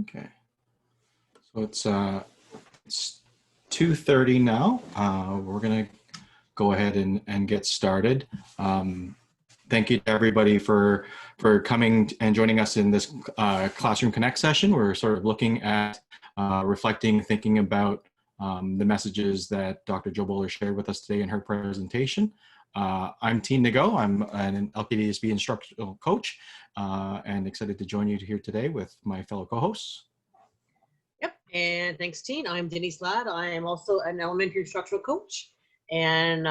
Okay. So it's 2:30 now. We're gonna go ahead and get started. Thank you to everybody for coming and joining us in this Classroom Connect session. We're sort of looking at reflecting, thinking about the messages that Dr. Jo Boaler shared with us today in her presentation. I'm Teen Nago. I'm an LKDSB instructional coach and excited to join you here today with my fellow co-hosts. Yep, and thanks, Teen. I'm Denise Ladd. I am also an elementary instructional coach, and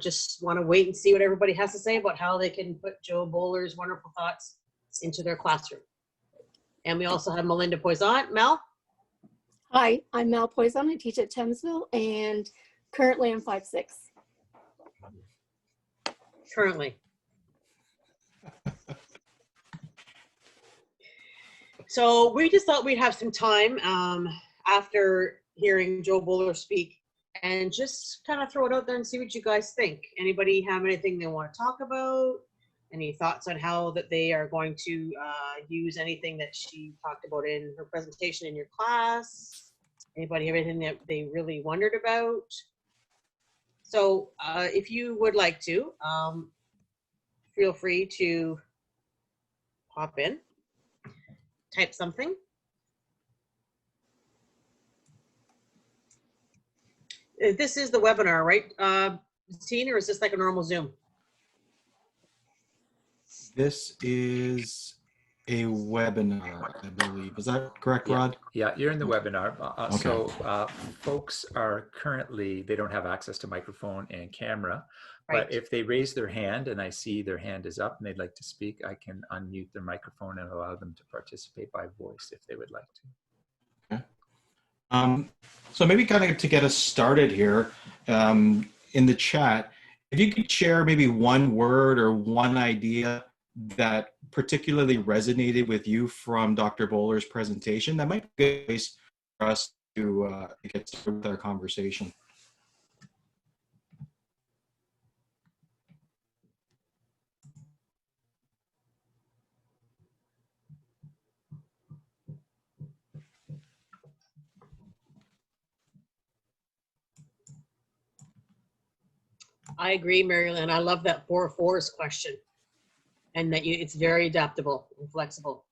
just want to wait and see what everybody has to say about how they can put Jo Boaler's wonderful thoughts into their classroom. And we also have Melinda Poisson. Mel? Hi, I'm Mel Poisson. I teach at Thamesville, and currently I'm 5'6". Currently. So we just thought we'd have some time after hearing Jo Boaler speak and just kind of throw it out there and see what you guys think. Anybody have anything they want to talk about? Any thoughts on how that they are going to use anything that she talked about in her presentation in your class? Anybody have anything that they really wondered about? So if you would like to, feel free to pop in, type something. This is the webinar, right, Teen, or is this like a normal Zoom? This is a webinar, I believe. Is that correct, Rod? Yeah, you're in the webinar. Okay. So folks are currently, they don't have access to microphone and camera, Right. but if they raise their hand and I see their hand is up and they'd like to speak, I can unmute their microphone and allow them to participate by voice if they would like to. Okay. So maybe kind of to get us started here, in the chat, if you could share maybe one word or one idea that particularly resonated with you from Dr. Boaler's presentation, that might be a good place for us to get started with our conversation. I agree, Marilyn. I love that 4-4s question, and that it's very adaptable and flexible.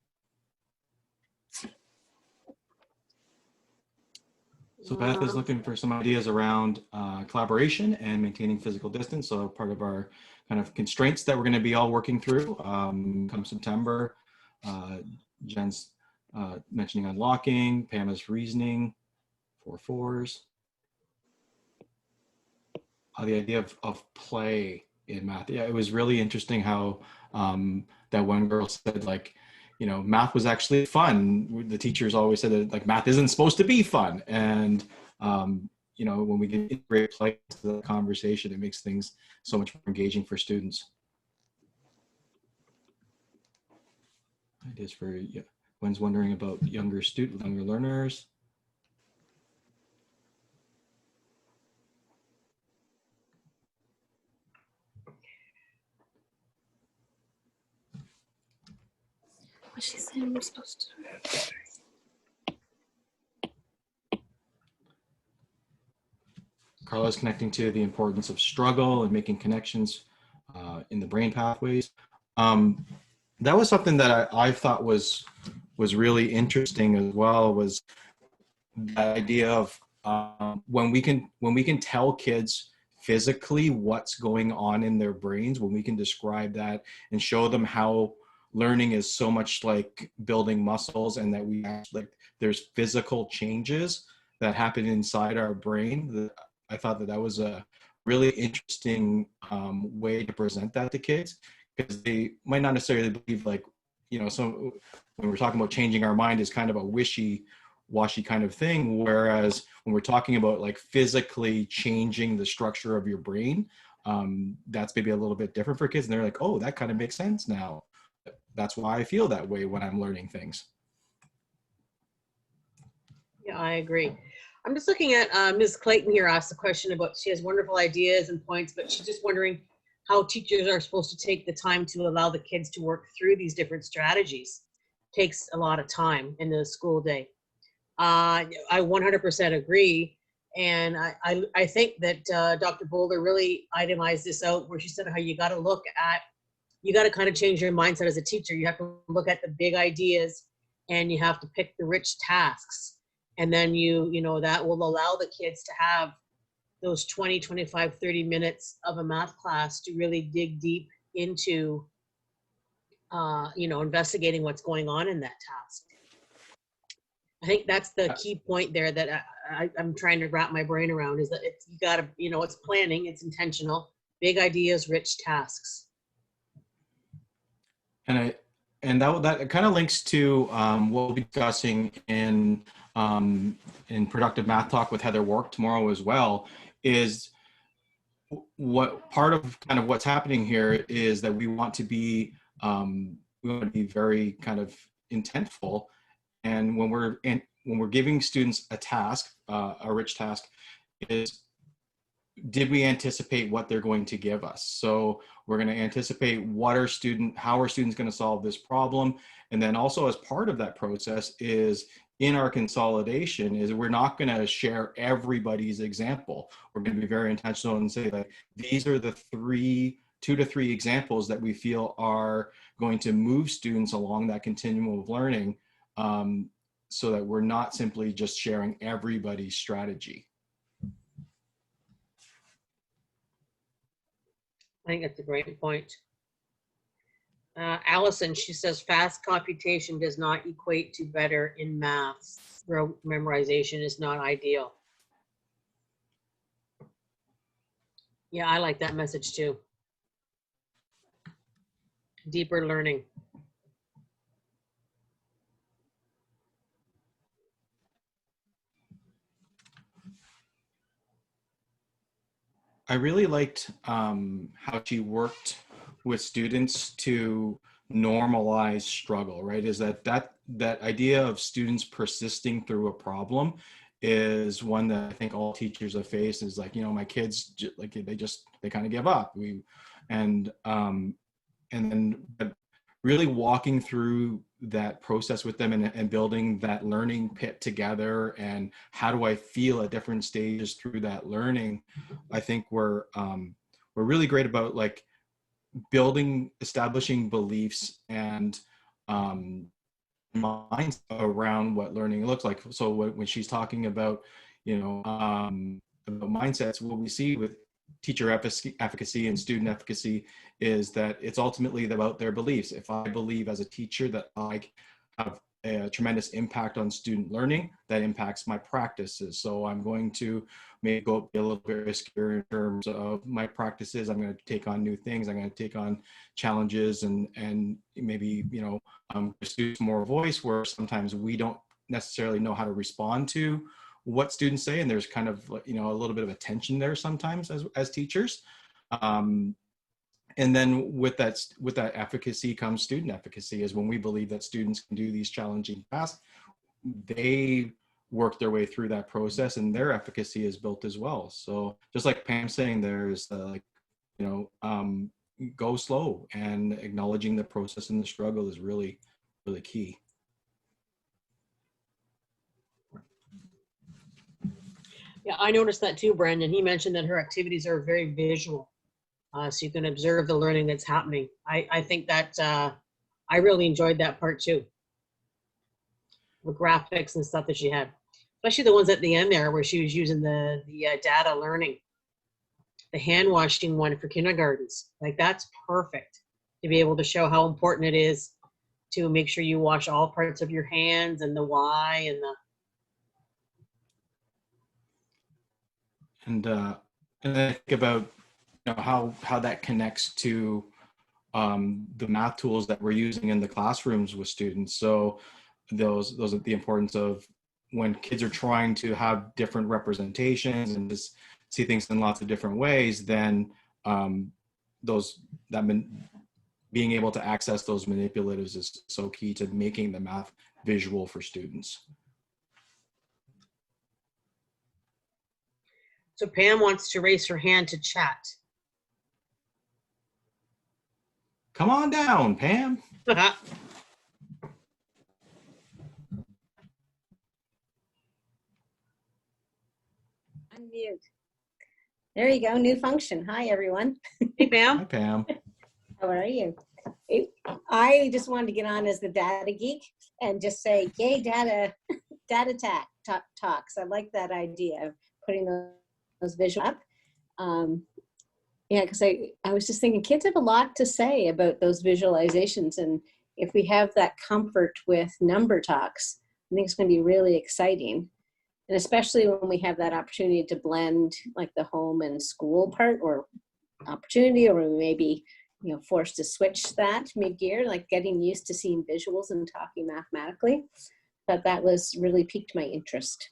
So Beth is looking for some ideas around collaboration and maintaining physical distance. So part of our kind of constraints that we're going to be all working through come September. Jen's mentioning unlocking, Pam is reasoning, 4-4s. The idea of play in math. Yeah, it was really interesting how that one girl said, like, you know, math was actually fun. The teachers always said that, like, math isn't supposed to be fun. And, you know, when we can integrate play into the conversation, it makes things so much more engaging for students. Ideas for, yeah, Gwen's wondering about younger learners. What's she saying we're supposed to do? Carla's connecting to the importance of struggle and making connections in the brain pathways. That was something that I thought was really interesting as well, was the idea of when we can tell kids physically what's going on in their brains, when we can describe that and show them how learning is so much like building muscles, and that we actually, like, there's physical changes that happen inside our brain. I thought that was a really interesting way to present that to kids, because they might not necessarily believe, like, you know, so when we're talking about changing our mind is kind of a wishy-washy kind of thing, whereas when we're talking about, like, physically changing the structure of your brain, that's maybe a little bit different for kids, and they're like, oh, that kind of makes sense now. That's why I feel that way when I'm learning things. Yeah, I agree. I'm just looking at Ms. Clayton here asked a question about, she has wonderful ideas and points, but she's just wondering how teachers are supposed to take the time to allow the kids to work through these different strategies. takes a lot of time in the school day. I 100% agree. And I think that Dr. Boulder really itemized this out where she said how you got to look at, you got to kind of change your mindset as a teacher. You have to look at the big ideas and you have to pick the rich tasks. And then you know, that will allow the kids to have those 20, 25, 30 minutes of a math class to really dig deep into, you know, investigating what's going on in that task. I think that's the key point there that I'm trying to wrap my brain around, is that it's, you gotta, you know, it's planning, it's intentional, big ideas, rich tasks. And that kind of links to what we'll be discussing in Productive Math Talk with Heather Wark tomorrow as well, is what part of kind of what's happening here is that we want to be very kind of intentful. And when we're giving students a task, a rich task, is did we anticipate what they're going to give us? So we're going to anticipate how are students going to solve this problem, and then also as part of that process is in our consolidation is we're not going to share everybody's example. We're going to be very intentional and say that these are the 2 to 3 examples that we feel are going to move students along that continuum of learning, so that we're not simply just sharing everybody's strategy. I think that's a great point. Allison, she says fast computation does not equate to better in math. Rote memorization is not ideal. Yeah, I like that message too. Deeper learning. I really liked how she worked with students to normalize struggle, right? Is that idea of students persisting through a problem is one that I think all teachers have faced, is like, you know, my kids, like they kind of give up. And then really walking through that process with them and building that learning pit together, and how do I feel at different stages through that learning. I think we're really great about like establishing beliefs and minds around what learning looks like. So when she's talking about, you know, about mindsets, what we see with teacher efficacy and student efficacy is that it's ultimately about their beliefs. If I believe as a teacher that I have a tremendous impact on student learning, that impacts my practices. So I'm going to maybe go be a little bit riskier in terms of my practices. I'm going to take on new things. I'm going to take on challenges and maybe, you know, students more voice, where sometimes we don't necessarily know how to respond to what students say, and there's kind of, you know, a little bit of a tension there sometimes as teachers. And then with that efficacy comes student efficacy, is when we believe that students can do these challenging tasks, they work their way through that process and their efficacy is built as well. So just like Pam's saying, there's like, you know, go slow, and acknowledging the process and the struggle is really, really key. Yeah, I noticed that too, Brandon. He mentioned that her activities are very visual. So you can observe the learning that's happening. I think that I really enjoyed that part too. The graphics and stuff that she had, especially the ones at the end there where she was using the data learning. The hand washing one for kindergartens. Like, that's perfect to be able to show how important it is to make sure you wash all parts of your hands, and the why, and the And I think about, you know, how that connects to the math tools that we're using in the classrooms with students. So those are the importance of when kids are trying to have different representations and just see things in lots of different ways, then being able to access those manipulatives is so key to making the math visual for students. So Pam wants to raise her hand to chat. Come on down, Pam. There you go, new function. Hi, everyone. Hey, Hi, Pam. Pam. How are you? I just wanted to get on as the data geek and just say, yay, talks. I like that idea of putting those visuals up. Yeah, because I was just thinking kids have a lot to say about those visualizations. And if we have that comfort with number talks, I think it's going to be really exciting. And especially when we have that opportunity to blend like the home and school part or opportunity, or we may be, forced to switch that mid-year, like getting used to seeing visuals and talking mathematically. But that was really piqued my interest.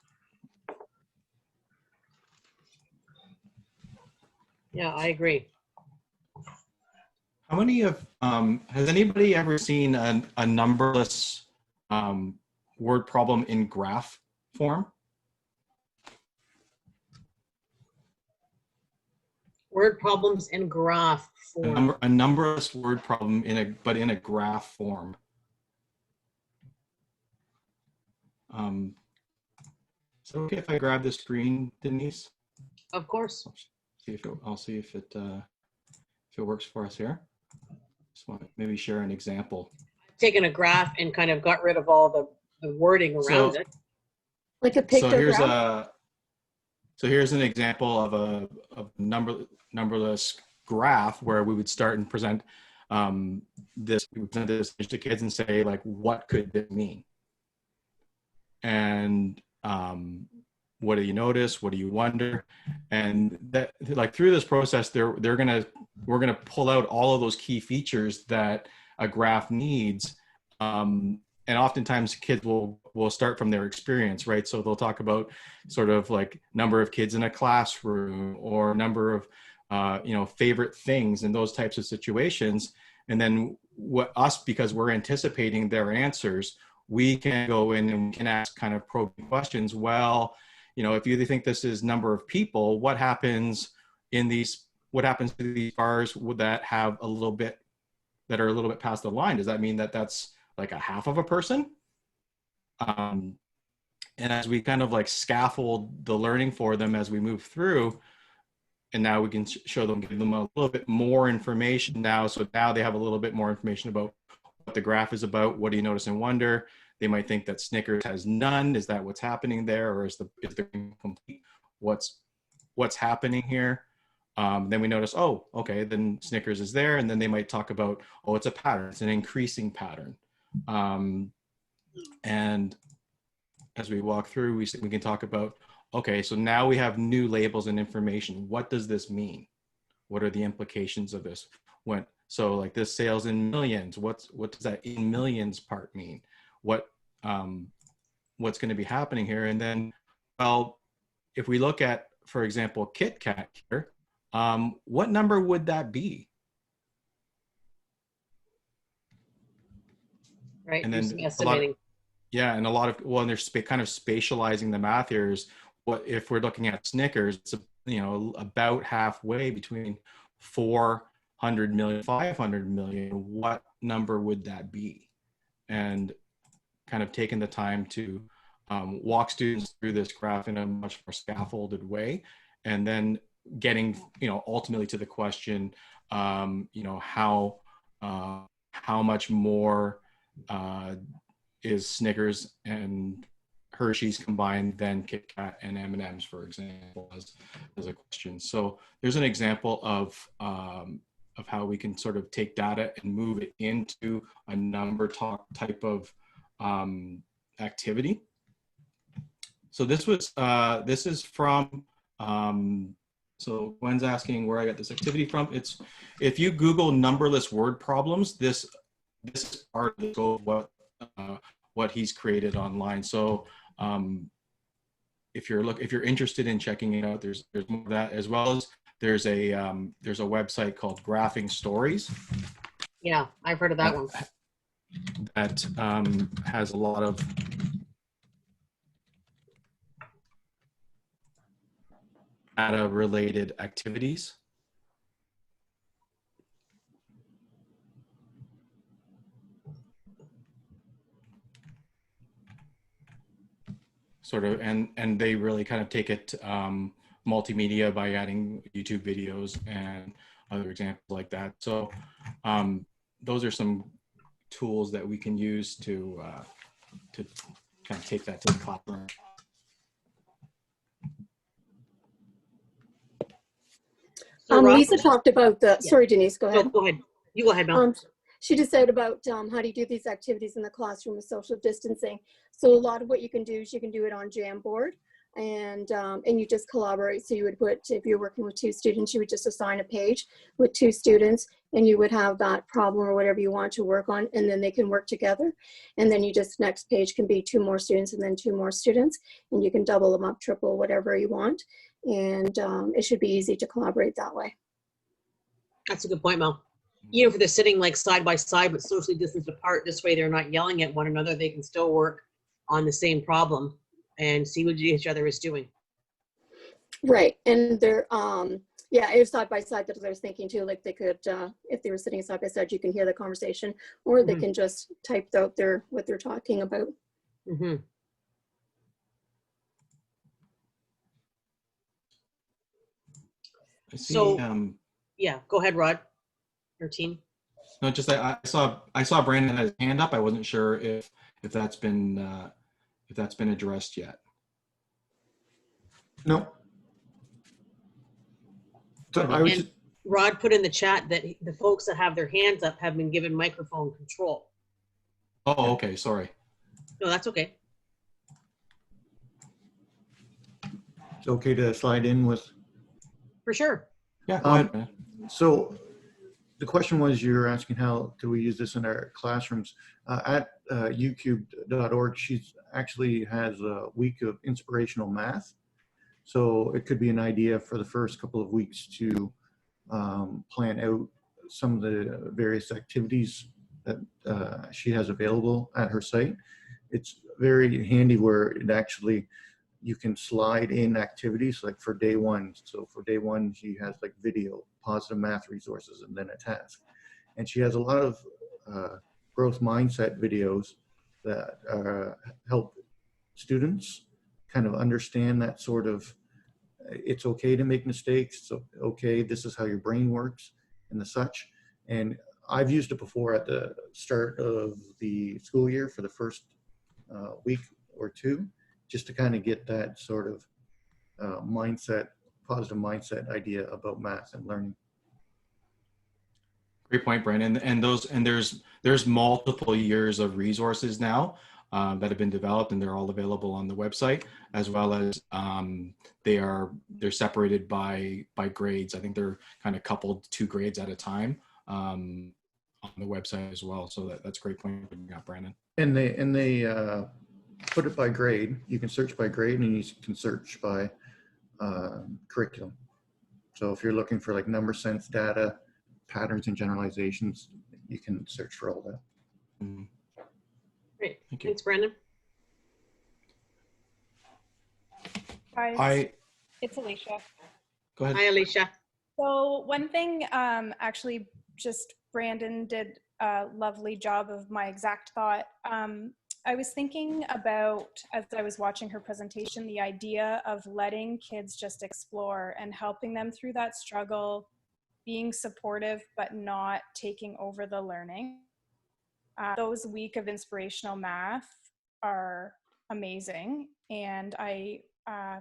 Yeah, I agree. How many of, has anybody ever seen a numberless word problem in graph form? Word problems in graph form. A numberless word problem but in a graph form. Is it okay if I grab the screen, Denise? Of course. I'll see if it works for us here. Just want to maybe share an example. I've taken a graph and kind of got rid of all the wording around it. Like a pictograph? So here's an example of a numberless graph where we would start and present this to kids and say, like, what could this mean? And what do you notice? What do you wonder? And that, like, through this process, we're gonna pull out all of those key features that a graph needs. And oftentimes kids will start from their experience, right? So they'll talk about sort of like number of kids in a classroom or number of, favorite things and those types of situations. And then because we're anticipating their answers, we can go in and we can ask kind of probing questions. Well, if you think this is number of people, what happens to these bars that are a little bit past the line? Does that mean that that's like a half of a person? And as we kind of like scaffold the learning for them as we move through, and now we can give them a little bit more information now. So now they have a little bit more information about what the graph is about. What do you notice and wonder? They might think that Snickers has none. Is that what's happening there? Or is the complete? What's happening here? Then we notice, oh, okay, then Snickers is there. And then they might talk about, oh, it's a pattern. It's an increasing pattern. And as we walk through, we can talk about, okay, so now we have new labels and information. What does this mean? What are the implications of this? So like this sales in millions, what does that in millions part mean? What's going to be happening here? And then, well, if we look at, for example, Kit Kat here, what number would that be? Right. And then estimating. And they're kind of spatializing the math here is what if we're looking at Snickers, it's about halfway between 400 million, 500 million. What number would that be? And kind of taking the time to walk students through this graph in a much more scaffolded way, and then getting ultimately to the question, how much more is Snickers and Hershey's combined than Kit Kat and M&M's, for example, as a question. So there's an example of how we can sort of take data and move it into a number talk type of activity. So this is from, so Gwen's asking where I got this activity from. It's, if you Google numberless word problems, this is part of the scope of what he's created online. So if you're interested in checking it out, there's more of that, as well as there's a website called Graphing Stories. Yeah, I've heard of that one. That has a lot of data related activities. Sort of, and they really kind of take it multimedia by adding YouTube videos and other examples like that. So those are some tools that we can use to kind of take that to the classroom. So Rob, Lisa talked about the, Yeah. sorry, Denise, go ahead. no, go ahead. You go ahead, Mel. She just said about how do you do these activities in the classroom with social distancing. So a lot of what you can do is you can do it on Jamboard, and you just collaborate. So you would put, if you're working with 2 students, you would just assign a page with 2 students, and you would have that problem or whatever you want to work on, and then they can work together. And then you just, next page can be 2 more students and then 2 more students, and you can double them up, triple, whatever you want. And it should be easy to collaborate that way. That's a good point, Mel. Even if they're sitting like side by side but socially distanced apart, this way they're not yelling at one another, they can still work on the same problem and see what each other is doing. Right, and they're yeah, it was side by side that I was thinking too, like they could if they were sitting side by side, you can hear the conversation, or they can just type out what they're talking about. Mm-hmm. I see, So yeah, go ahead, Rod. Your team. no, just I saw Brandon had his hand up. I wasn't sure if that's been addressed yet. No. So I was And just, Rod put in the chat that the folks that have their hands up have been given microphone control. Oh, okay, sorry. No, that's okay. it's okay to slide in with. For sure. Yeah, go ahead, man. So the question was, you're asking how do we use this in our classrooms? At ucube.org, she actually has a week of inspirational math. So it could be an idea for the first couple of weeks to plan out some of the various activities that she has available at her site. It's very handy where it actually, you can slide in activities like for day 1. So for day 1, she has like video, positive math resources, and then a task. And she has a lot of growth mindset videos that help students kind of understand that sort of, it's okay to make mistakes. So, okay, this is how your brain works and the such. And I've used it before at the start of the school year for the first week or 2, just to kind of get that sort of mindset, positive mindset idea about math and learning. Great point, Brandon. And there's multiple years of resources now that have been developed, and they're all available on the website, as well as they're separated by grades. I think they're kind of coupled 2 grades at a time on the website as well. So that's a great point you got, Brandon. And they put it by grade. You can search by grade, and you can search by curriculum. So if you're looking for like number sense data, patterns and generalizations, you can search for all that. Mm. Great. Thank you. Thanks, Brandon. Guys, it's Alicia. Go ahead. Hi, Alicia. So one thing, actually, just Brandon did a lovely job of my exact thought. I was thinking about, as I was watching her presentation, the idea of letting kids just explore and helping them through that struggle, being supportive, but not taking over the learning. Those week of inspirational math are amazing. And I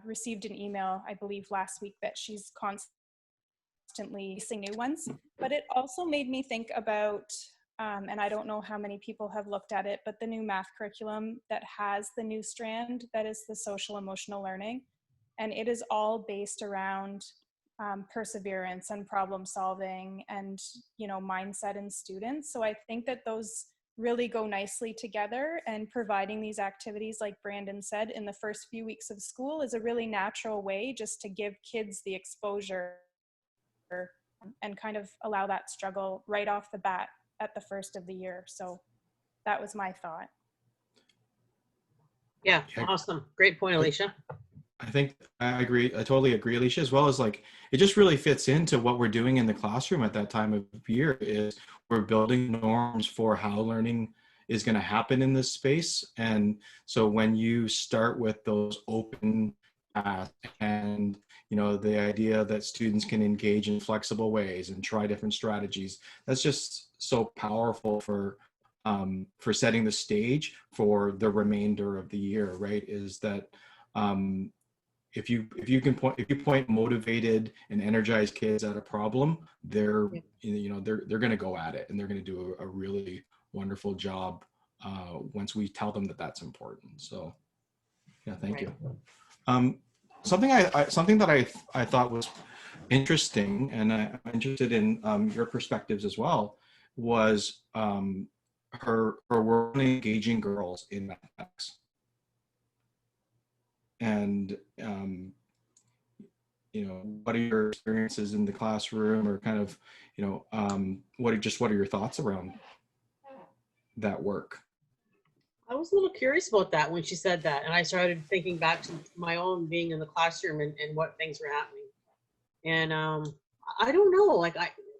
received an email, I believe last week, that she's constantly releasing new ones. But it also made me think about, and I don't know how many people have looked at it, but the new math curriculum that has the new strand that is the social emotional learning. And it is all based around perseverance and problem solving and, you know, mindset in students. So I think that those really go nicely together, and providing these activities, like Brandon said, in the first few weeks of school is a really natural way just to give kids the exposure and kind of allow that struggle right off the bat at the first of the year. So that was my thought. Yeah, awesome. Great point, Alicia. I think I agree. I totally agree, Alicia, as well as like, it just really fits into what we're doing in the classroom at that time of year. Is we're building norms for how learning is going to happen in this space. And so when you start with those open and, you know, the idea that students can engage in flexible ways and try different strategies. That's just so powerful for setting the stage for the remainder of the year, right? Is that if you point motivated and energized kids at a problem, they're they're going to go at it, and they're going to do a really wonderful job once we tell them that that's important. So yeah, thank you. Something that I thought was interesting, and I'm interested in your perspectives as well, was her work on engaging girls in mathematics. And you know, what are your experiences in the classroom, or kind of, you know, what are your thoughts around that work? I was a little curious about that when she said that, and I started thinking back to my own being in the classroom and what things were happening. And I don't know, like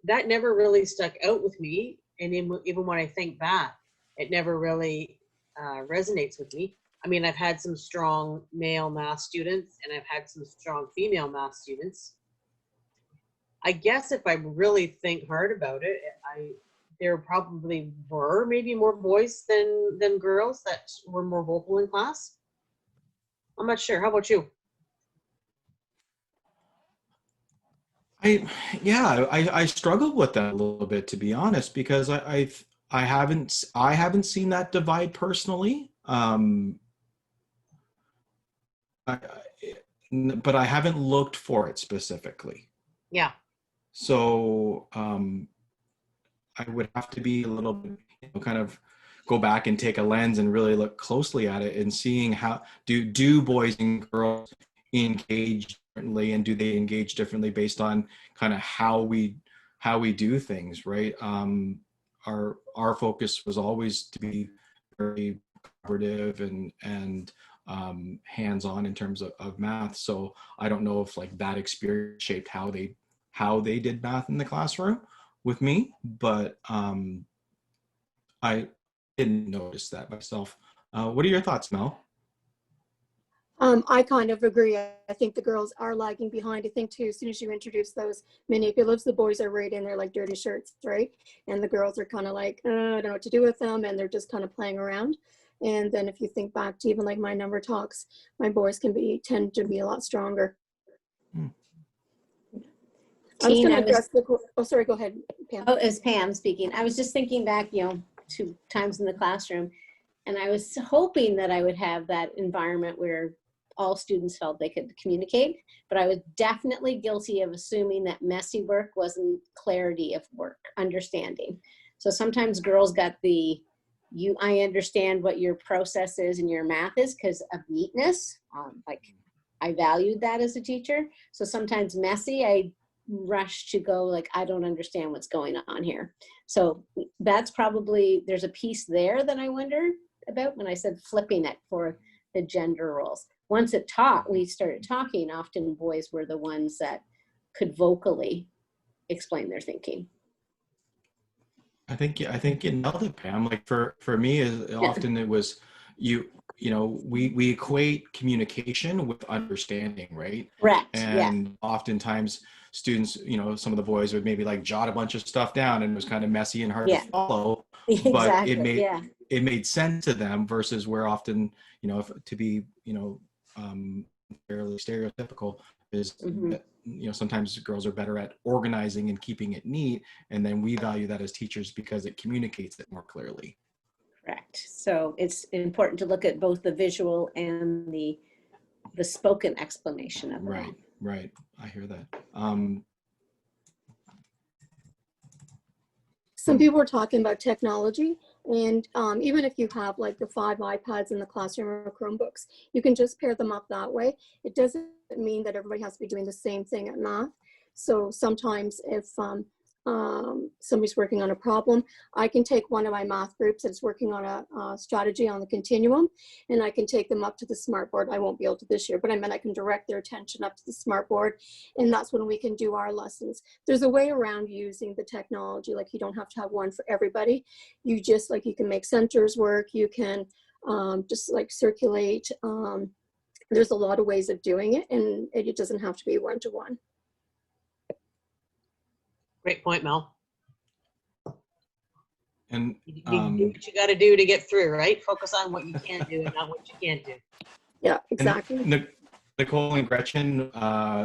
that never really stuck out with me, and even when I think back, it never really resonates with me. I mean, I've had some strong male math students, and I've had some strong female math students. I guess if I really think hard about it, there probably were maybe more boys than girls that were more vocal in class. I'm not sure. How about you? I struggled with that a little bit, to be honest, because I haven't seen that divide personally. But I haven't looked for it specifically. Yeah. So I would have to be a little bit, you know, kind of go back and take a lens and really look closely at it, and seeing how do boys and girls engage differently, and do they engage differently based on kind of how we do things, right? Our focus was always to be very collaborative and hands-on in terms of math. So I don't know if like that experience shaped how they did math in the classroom with me, but I didn't notice that myself. What are your thoughts, Mel? I kind of agree. I think the girls are lagging behind. I think too, as soon as you introduce those manipulatives, the boys are right in there like dirty shirts, right? And the girls are kind of like, I don't know what to do with them, and they're just kind of playing around. And then if you think back to even like my number talks, my boys tend to be a lot stronger. Hmm. I was going to address oh, sorry, go ahead, Pam. Oh, as Pam speaking, I was just thinking back, you know, to times in the classroom, and I was hoping that I would have that environment where all students felt they could communicate, but I was definitely guilty of assuming that messy work wasn't clarity of work, understanding. So sometimes girls got I understand what your process is and your math is because of neatness. Like I valued that as a teacher. So sometimes messy, I rush to go like, I don't understand what's going on here. So that's probably, there's a piece there that I wonder about when I said flipping it for the gender roles. Once we started talking, often boys were the ones that could vocally explain their thinking. I think you nailed it, Pam. Like for me, often it was you know, we equate communication with understanding, right? Correct. And yeah. Oftentimes students, you know, some of the boys would maybe like jot a bunch of stuff down, and it was kind of messy and hard to follow. But it made sense to them, versus where often, you know, to be, you know, fairly stereotypical is that, you know, sometimes girls are better at organizing and keeping it neat, and then we value that as teachers because it communicates it more clearly. Correct. So it's important to look at both the visual and the spoken explanation of it. Right. I hear that. Some people were talking about technology, and even if you have like the 5 iPads in the classroom or Chromebooks, you can just pair them up that way. It doesn't mean that everybody has to be doing the same thing at math. So sometimes if somebody's working on a problem, I can take one of my math groups that's working on a strategy on the continuum, and I can take them up to the smartboard. I won't be able to this year, but I mean, I can direct their attention up to the smartboard, and that's when we can do our lessons. There's a way around using the technology. Like, you don't have to have one for everybody. You just, like, you can make centers work. You can just like circulate there's a lot of ways of doing it, and it doesn't have to be one-to-one. Great point, Mel. And You do what you got to do to get through, right? Focus on what you can do and not what you can't do. Yeah, exactly. Nicole and Gretchen,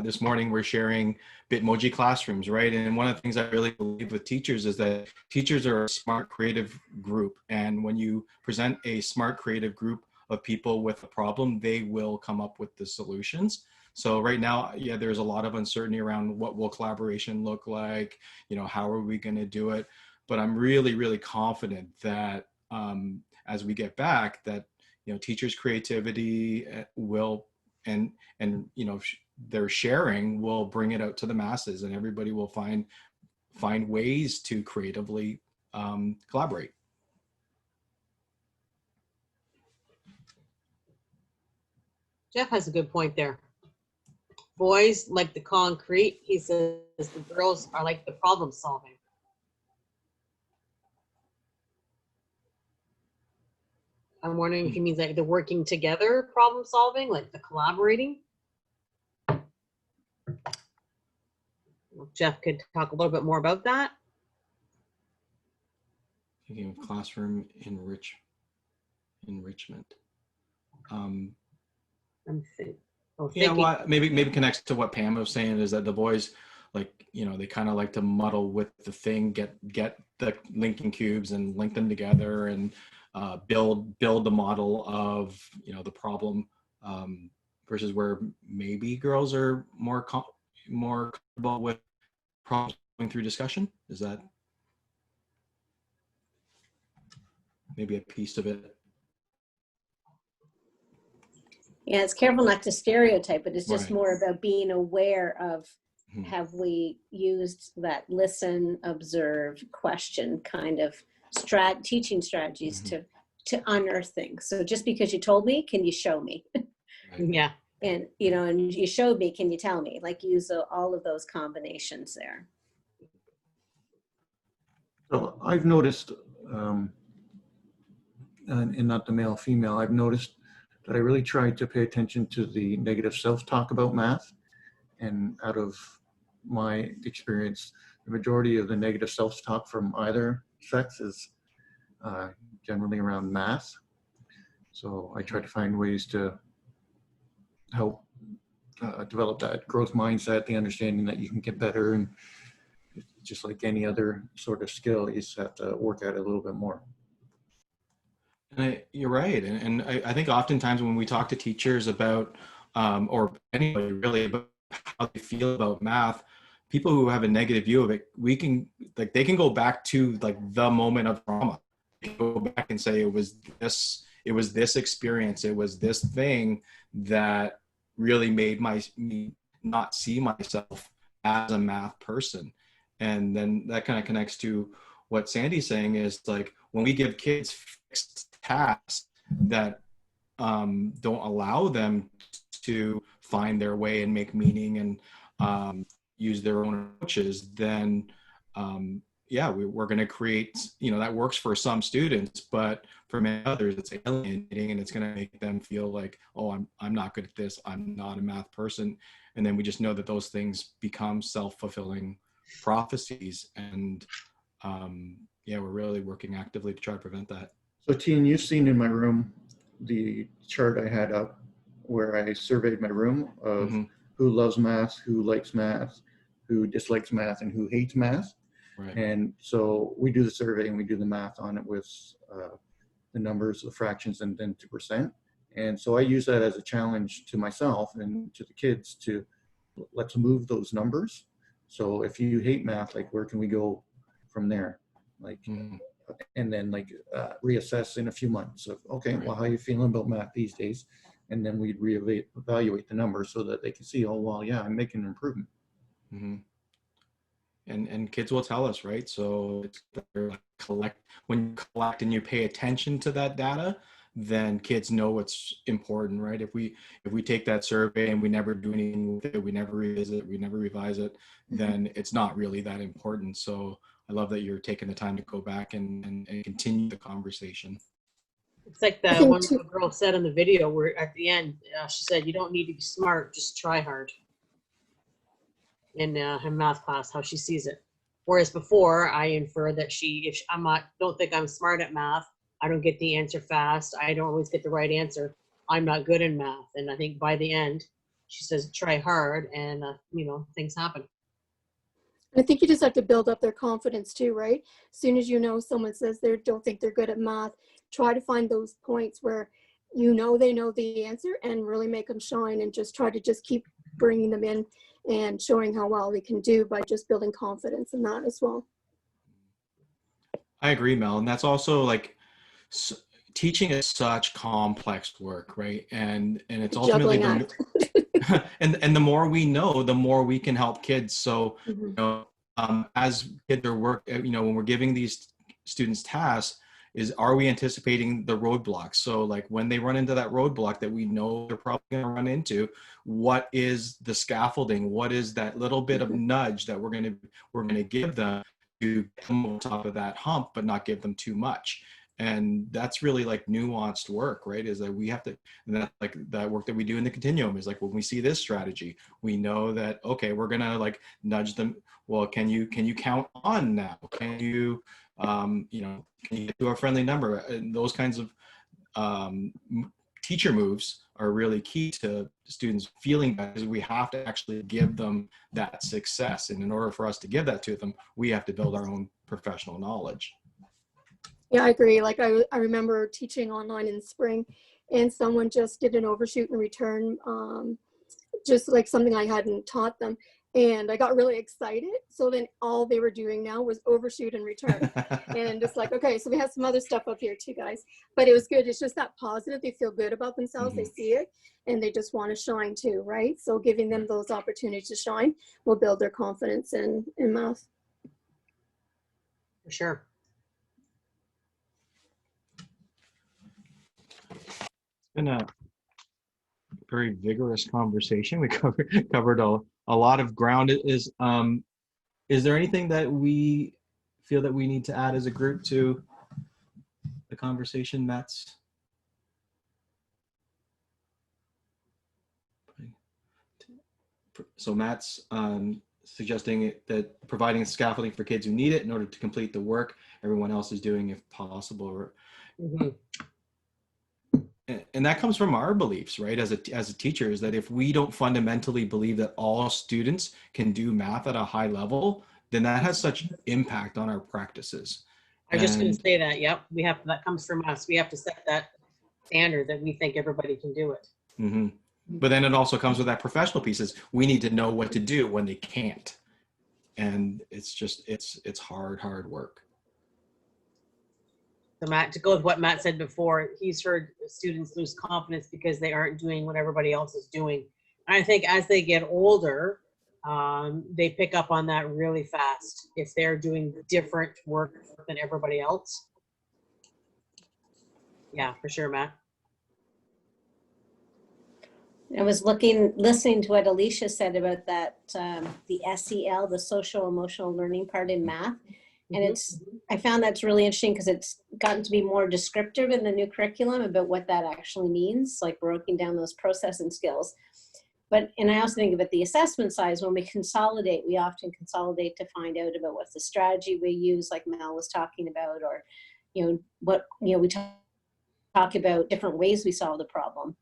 this morning we're sharing Bitmoji classrooms, right? And one of the things I really believe with teachers is that teachers are a smart, creative group. And when you present a smart, creative group of people with a problem, they will come up with the solutions. So right now, yeah, there's a lot of uncertainty around what will collaboration look like, how are we going to do it? But I'm really, really confident that as we get back, that teachers' creativity will and their sharing will bring it out to the masses, and everybody will find ways to creatively collaborate. Jeff has a good point there. Boys like the concrete. He says the girls are like the problem solving. I'm wondering if he means like the working together problem solving, like the collaborating. Well, Jeff could talk a little bit more about that. Thinking of classroom enrichment. I'm thinking. Yeah, well, maybe connects to what Pam was saying, is that the boys, like, they kind of like to muddle with the thing, get the linking cubes and link them together and build the model of the problem, versus where maybe girls are more comfortable with problem solving through discussion. Is that maybe a piece of it? Yeah, it's careful not to stereotype, but it's just Right. more about being aware of, Mhm. have we used that listen, observe, question kind of teaching strategies Mhm. to unearth things. So just because you told me, can you show me? Right. Yeah. And, and you showed me, can you tell me? Like, use all of those combinations there. So I've noticed, and not the male female, I've noticed that I really try to pay attention to the negative self-talk about math. And out of my experience, the majority of the negative self-talk from either sex is generally around math. So I try to find ways to help develop that growth mindset, the understanding that you can get better, and just like any other sort of skill, you just have to work at it a little bit more. And you're right. And I think oftentimes when we talk to teachers about, or anybody really, about how they feel about math, people who have a negative view of it, they can go back to like the moment of trauma. They can go back and say, it was this experience, it was this thing that really made me not see myself as a math person. And then that kind of connects to what Sandy's saying, is like, when we give kids fixed tasks that don't allow them to find their way and make meaning and use their own approaches, then we're going to create, that works for some students, but for many others it's alienating, and it's going to make them feel like, oh, I'm not good at this, I'm not a math person. And then we just know that those things become self-fulfilling prophecies, and we're really working actively to try to prevent that. So Tien, you've seen in my room the chart I had up where I surveyed my room of who loves math, who likes math, who dislikes math, and who hates math. Right. And so we do the survey and we do the math on it with the numbers, the fractions, and then to percent. And so I use that as a challenge to myself and to the kids to, let's move those numbers. So if you hate math, like, where can we go from there? Like, and then like reassess in a few months of, okay, Right. well, how are you feeling about math these days? And then we'd reevaluate the numbers so that they can see, oh, well, yeah, I'm making an improvement. Mm-hmm. And kids will tell us, right? So it's when you collect and you pay attention to that data, then kids know what's important, right? If we take that survey and we never do anything with it, we never revisit it, we never revise it, then it's not really that important. So I love that you're taking the time to go back and continue the conversation. It's like I that think one too- little girl said in the video where at the end, she said, "You don't need to be smart, just try hard." In her math class, how she sees it. Whereas before, I infer that if I'm not, don't think I'm smart at math, I don't get the answer fast, I don't always get the right answer, I'm not good in math. And I think by the end, she says, try hard, and things happen. I think you just have to build up their confidence too, right? As soon as you know someone says they don't think they're good at math, try to find those points where they know the answer and really make them shine, and just try to just keep bringing them in and showing how well they can do by just building confidence in that as well. I agree, Mel. And that's also like teaching is such complex work, right? And it's ultimately Juggling and the more we know, the more we can help kids. So, Mm-hmm. As kids are when we're giving these students tasks, are we anticipating the roadblocks? So like when they run into that roadblock that we know they're probably going to run into, what is the scaffolding? What is that little bit of nudge that we're going to give them to come on top of that hump, but not give them too much? And that's really like nuanced work, right? Is that we have to, and that like that work that we do in the continuum is like when we see this strategy, we know that, okay, we're gonna like nudge them. Well, can you count on now? Can you, can you get to a friendly number? And those kinds of teacher moves are really key to students feeling that, because we have to actually give them that success. And in order for us to give that to them, we have to build our own professional knowledge. Yeah, I agree. Like I remember teaching online in the spring, and someone just did an overshoot and return, just like something I hadn't taught them. And I got really excited. So then all they were doing now was overshoot and return. And it's like, okay, so we have some other stuff up here too, guys. But it was good. It's just that positive. They feel good about themselves. Mm-hmm. They see it and they just want to shine too, right? So giving them those opportunities to shine will build their confidence in math. For sure. It's been a very vigorous conversation. We covered a lot of ground. Is there anything that we feel that we need to add as a group to the conversation, Matt's? So Matt's suggesting that providing scaffolding for kids who need it in order to complete the work everyone else is doing if possible. Mm-hmm. And that comes from our beliefs, right? As a teacher, is that if we don't fundamentally believe that all students can do math at a high level, then that has such impact on our practices. I was just going to say that. Yep, that comes from us. We have to set that standard that we think everybody can do it. Mm-hmm. But then it also comes with that professional pieces. We need to know what to do when they can't, and it's hard work. So Matt, to go with what Matt said before, he's heard students lose confidence because they aren't doing what everybody else is doing. And I think as they get older, they pick up on that really fast if they're doing different work than everybody else. Yeah, for sure, Matt. I was listening to what Alicia said about that, the SEL, the social emotional learning part in math. And I found that's really interesting because it's gotten to be more descriptive in the new curriculum about what that actually means, like breaking down those processing skills. And I also think about the assessment size. When we consolidate, we often consolidate to find out about what's the strategy we use, like Mel was talking about, or, we talk about different ways we solve the problem.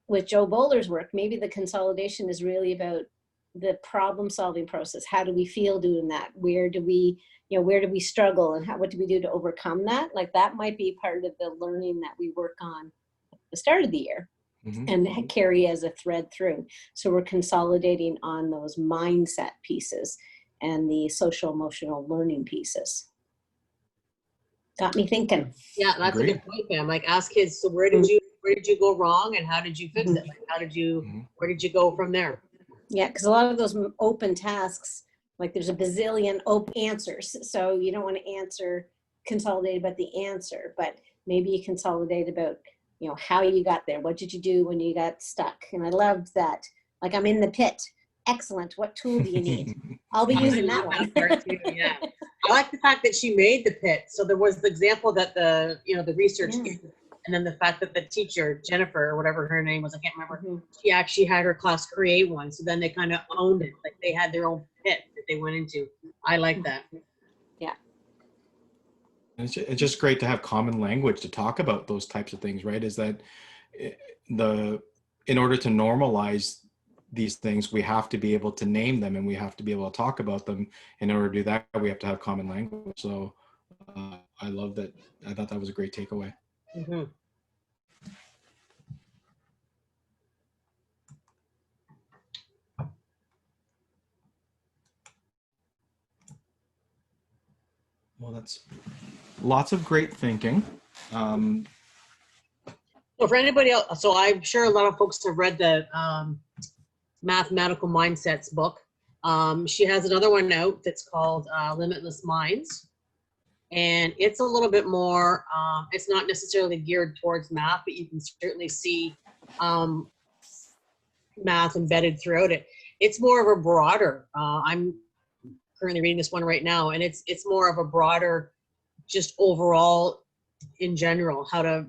With Joe Boaler's work, maybe the consolidation is really about the problem solving process. How do we feel doing that? Where do we struggle, and what do we do to overcome that? Like that might be part of the learning that we work on at the start of the year and carry as a thread through. So we're consolidating on those mindset pieces and the social emotional learning pieces. Got me thinking. Yeah, that's a good point, Pam. Like ask kids, so where did you go wrong and how did you fix it? Like where did you go from there? Yeah, because a lot of those open tasks, like there's a bazillion open answers. So you don't want to consolidate about the answer, but maybe you consolidate about, how you got there. What did you do when you got stuck? And I loved that. Like, I'm in the pit. Excellent. What tool do you need? I'll be using that one. Part too, yeah. I like the fact that she made the pit. So there was the example that the research And then the fact that the teacher, Jennifer, or whatever her name was, I can't remember, Mhm. she actually had her class create one. So then they kind of owned it. Like they had their own pit that they went into. I like that. And it's just great to have common language to talk about those types of things, right? Is that eh, in order to normalize these things, we have to be able to name them and we have to be able to talk about them. In order to do that, we have to have common language. So I love that. I thought that was a great takeaway. Mhm. Well, that's lots of great thinking. So for anybody else, so I'm sure a lot of folks have read the Mathematical Mindsets book. She has another one out that's called Limitless Minds. And it's a little bit more, it's not necessarily geared towards math, but you can certainly see math embedded throughout it. It's more of a broader, I'm currently reading this one right now, and it's more of a broader, just overall in general, how to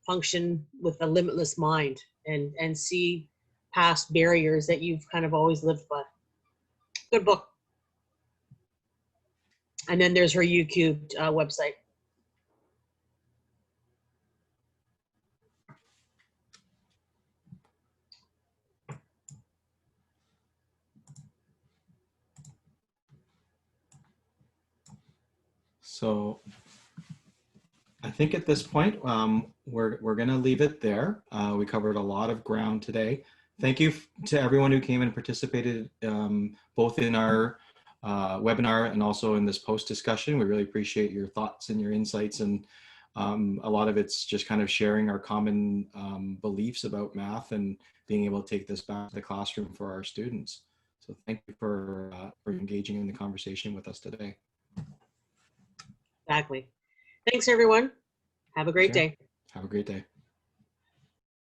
function with a limitless mind and see past barriers that you've kind of always lived by. Good book. And then there's her YouTube website. So I think at this point, we're going to leave it there. We covered a lot of ground today. Thank you to everyone who came and participated both in our webinar and also in this post discussion. We really appreciate your thoughts and your insights, and a lot of it's just kind of sharing our common beliefs about math and being able to take this back to the classroom for our students. So thank you for engaging in the conversation with us today. Exactly. Thanks, everyone. Have a great Sure. day. Have a great day.